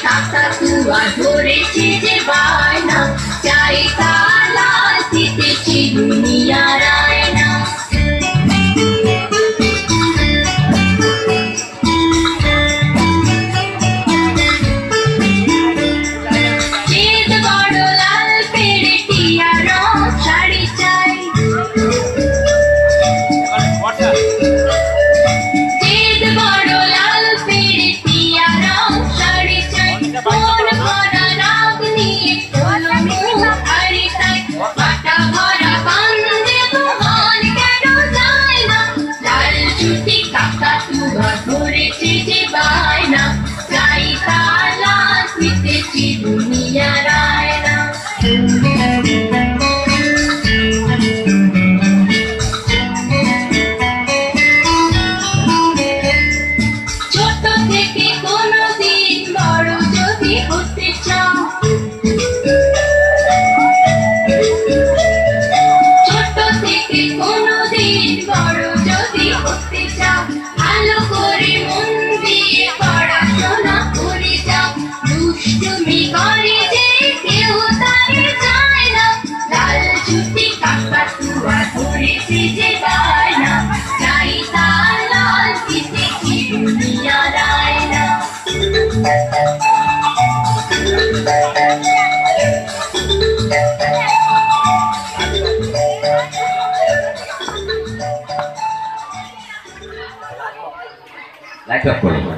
কাকাতুয়া ধরেছে যে বায়না, চাই তালা দিতেছি দুনিয়ার আয়না। চেদ বড় লাল পেড়ে টিয়া রং শাড়ি চাই, চেদ বড় লাল পেড়ে টিয়া রং শাড়ি চাই। মন ভরা রাগ নিয়ে চলো হারি তাই, পাটা ভরা কান্দে মন কেন যায় না। লাল ছুটি কাকাতুয়া ধরেছে যে বায়না, চাই তালা দিতেছি দুনিয়ার আয়না। ছোট থেকে কোনোদিন বড় যদি হতে চাও, ছোট থেকে কোনোদিন বড় যদি হতে চাও, ভালো করে মন দিয়ে পড়াশোনা করে যাও। দুষ্টুমি করে যে কেউ তারে যায় না, লাল ছুটি কাকাতুয়া ধরেছে যে বায়না, চাই তালা দিতেছি দুনিয়ার আয়না। লাইট অফ করো।